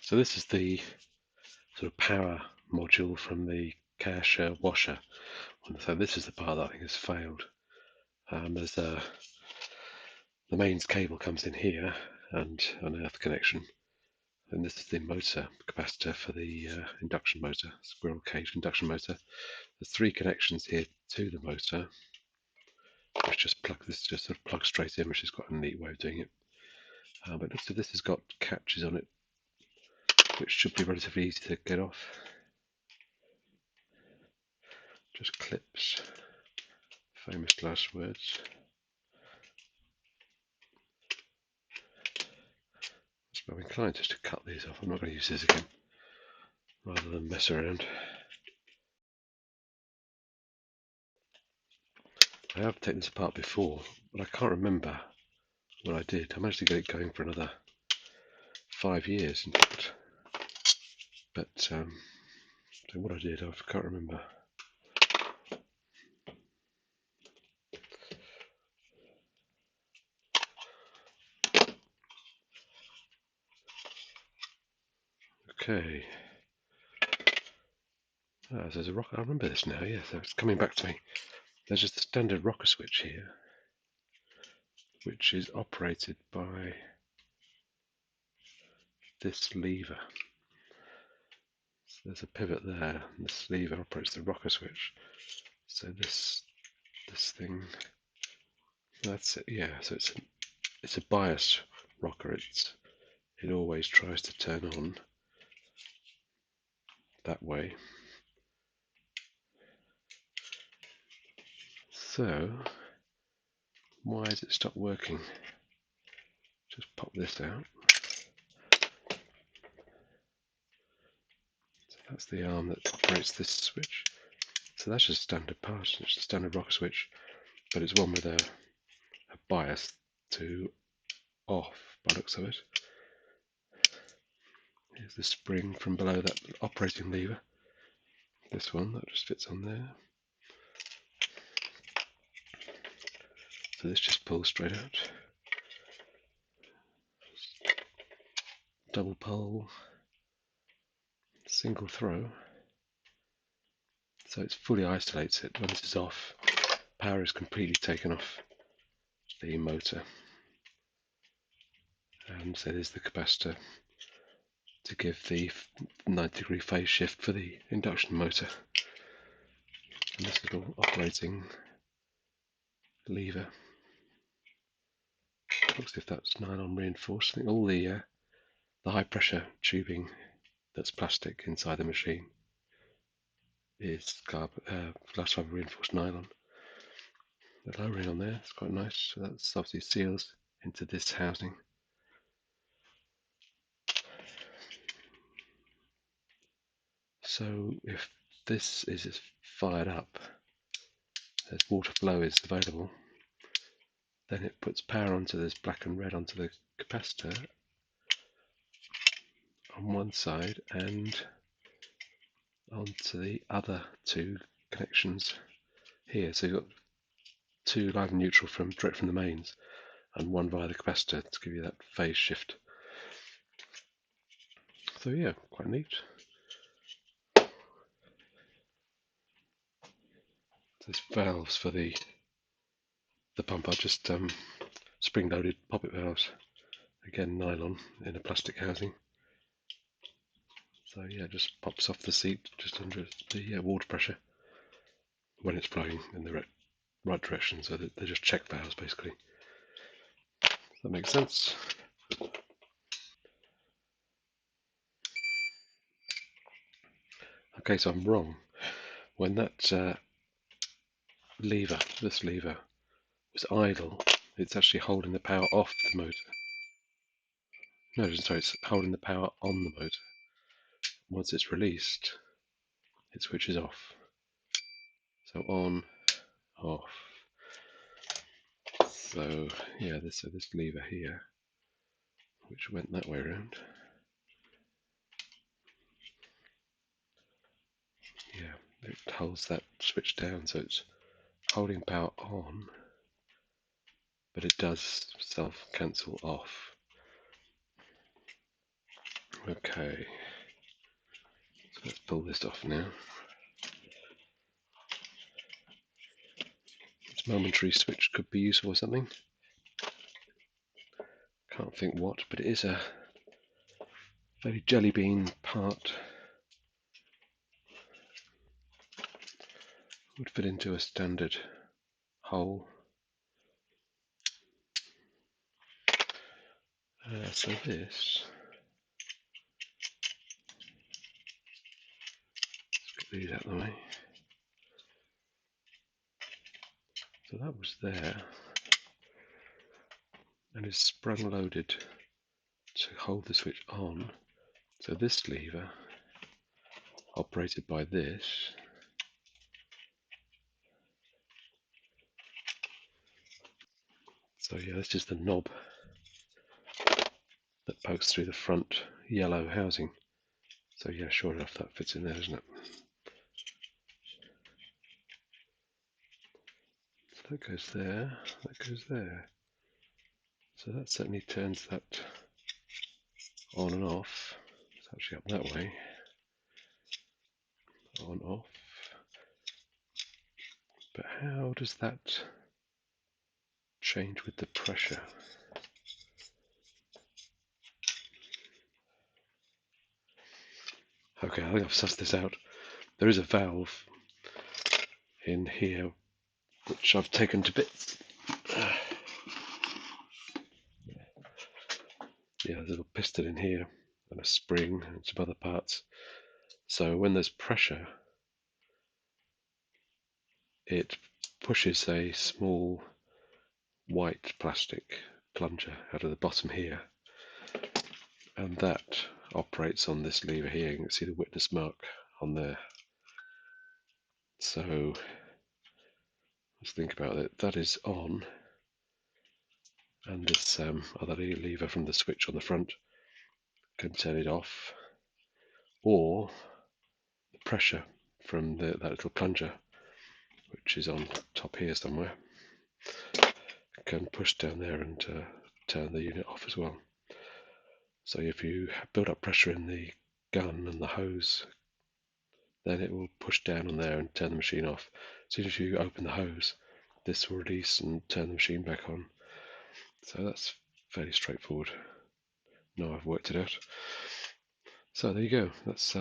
So this is the sort of power module from the Karcher washer. So this is the part that I think has failed. There's the mains cable comes in here and an earth connection, and this is the motor capacitor for the induction motor, squirrel cage induction motor. There's three connections here to the motor, which just plug this just sort of plugs straight in, which has got a neat way of doing it. But so this has got catches on it, which should be relatively easy to get off. Just clips. Famous last words. So I'm inclined just to cut these off. I'm not going to use this again, rather than mess around. I have taken this apart before, but I can't remember what I did. I managed to get it going for another 5 years, in fact. But so what I did, I can't remember. Okay. So there's a rock. I remember this now. Yeah, so it's coming back to me. There's just a standard rocker switch here, which is operated by this lever. So there's a pivot there, and this lever operates the rocker switch. So this thing, that's it. Yeah, so it's a bias rocker. It always tries to turn on that way. So why has it stopped working? Just pop this out. So that's the arm that operates this switch. So that's just standard part. It's a standard rocker switch, but it's one with a bias to off by the looks of it. Here's the spring from below that operating lever. This one that just fits on there. So this just pulls straight out. Double pole, single throw. So it fully isolates it. When this is off, power is completely taken off the motor. And so there's the capacitor to give the 90-degree phase shift for the induction motor. And this little operating lever. Looks as if that's nylon reinforced. I think all the high pressure tubing that's plastic inside the machine is glass fiber reinforced nylon. The lowering on there is quite nice. So that's obviously seals into this housing. So if this is fired up, as water flow is available, then it puts power onto this black and red onto the capacitor on one side and onto the other two connections here. So you've got two live and neutral direct from the mains and one via the capacitor to give you that phase shift. So yeah, quite neat. There's valves for the pump. I just spring-loaded poppet valves. Again, nylon in a plastic housing. So yeah, it just pops off the seat just under the water pressure when it's flowing in the right direction. So they're just check valves basically. Does that make sense? Okay, so I'm wrong. When that this lever, was idle, it's actually holding the power off the motor. No, sorry, it's holding the power on the motor. Once it's released, it switches off. So on, off. So yeah, this lever here, which went that way around. Yeah, it holds that switch down, so it's holding power on, but it does self-cancel off. Okay, so let's pull this off now. This momentary switch could be useful or something. Can't think what, but it is a very jelly bean part. Would fit into a standard hole. So this, let's get these out of the way. So that was there, and is sprung loaded to hold the switch on. So this lever, operated by this, so yeah, this is the knob that pokes through the front yellow housing. So yeah, sure enough, that fits in there, doesn't it? So that goes there, that goes there. So that certainly turns that on and off. It's actually up that way. On, off. But how does that change with the pressure? Okay, I think I've sussed this out. There is a valve in here which I've taken to bits. Yeah, there's a little piston in here and a spring and some other parts. So when there's pressure, it pushes a small white plastic plunger out of the bottom here, and that operates on this lever here. You can see the witness mark on there. So let's think about it. That is on, and this other lever from the switch on the front can turn it off, or the pressure from that little plunger, which is on top here somewhere, can push down there and turn the unit off as well. So if you build up pressure in the gun and the hose, then it will push down on there and turn the machine off. As soon as you open the hose, this will release and turn the machine back on. So that's fairly straightforward. Now I've worked it out. So there you go. That's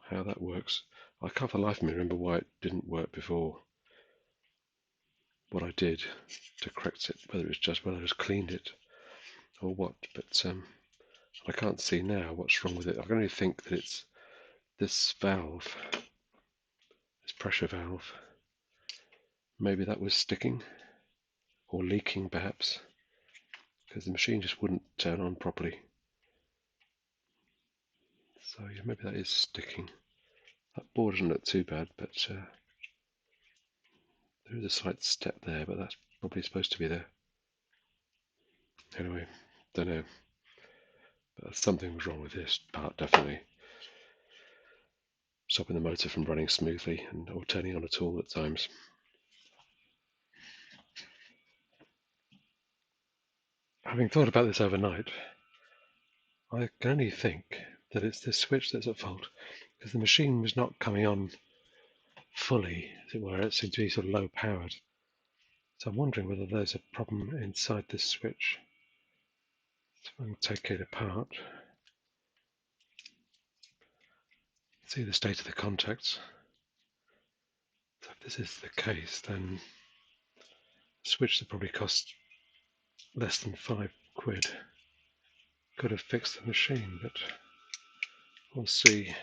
how that works. I can't for the life of me remember why it didn't work before. What I did to correct it, whether it was cleaned it or what, but I can't see now what's wrong with it. I can only think that it's this valve, this pressure valve. Maybe that was sticking or leaking perhaps, because the machine just wouldn't turn on properly. So yeah, maybe that is sticking. That board doesn't look too bad, but there is a slight step there, but that's probably supposed to be there. Anyway, don't know. But something was wrong with this part, definitely. Stopping the motor from running smoothly and or turning on at all at times. Having thought about this overnight, I can only think that it's this switch that's at fault, because the machine was not coming on fully, as it were. It seemed to be sort of low powered. So I'm wondering whether there's a problem inside this switch. So I'm going to take it apart. See the state of the contacts. So if this is the case, then a switch that probably cost less than £5 could have fixed the machine, but we'll see.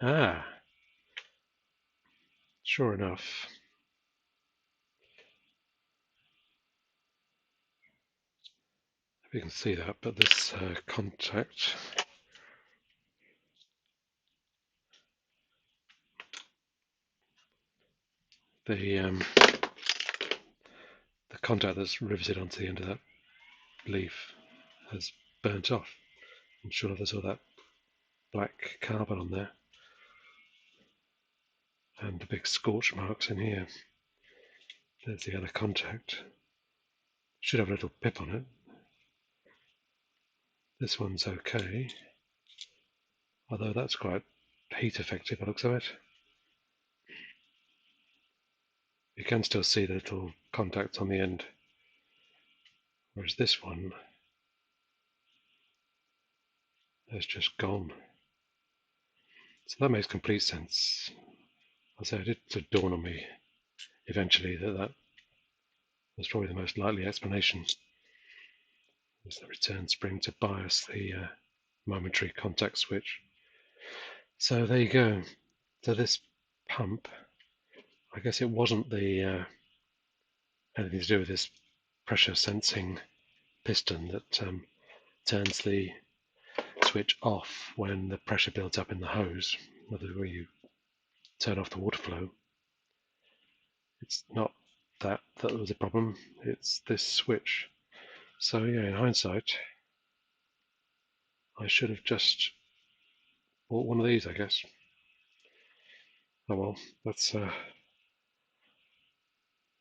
Ah, sure enough. If you can see that, but this contact, the contact that's riveted onto the end of that leaf has burnt off. I'm sure there's all that black carbon on there, and the big scorch marks in here. There's the other contact. Should have a little pip on it. This one's okay, although that's quite heat effective by the looks of it. You can still see the little contacts on the end, whereas this one has just gone. So that makes complete sense. I say it did dawn on me eventually that that was probably the most likely explanation, is the return spring to bias the momentary contact switch. So there you go. So this pump, I guess it wasn't the anything to do with this pressure sensing piston that turns the switch off when the pressure builds up in the hose, where you turn off the water flow. It's not that was a problem, it's this switch. So yeah, in hindsight, I should have just bought one of these, I guess. Oh well, that's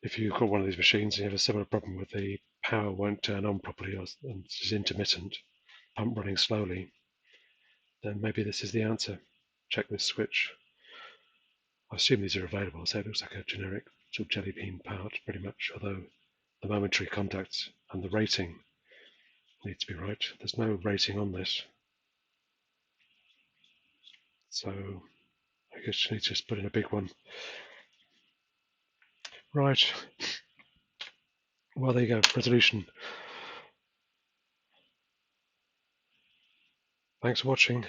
if you've got one of these machines and you have a similar problem with the power won't turn on properly and it's intermittent, pump running slowly, then maybe this is the answer. Check this switch. I assume these are available, so it looks like a generic sort of jelly bean part pretty much, although the momentary contacts and the rating need to be right. There's no rating on this, so I guess you need to just put in a big one. Right, well there you go, resolution. Thanks for watching.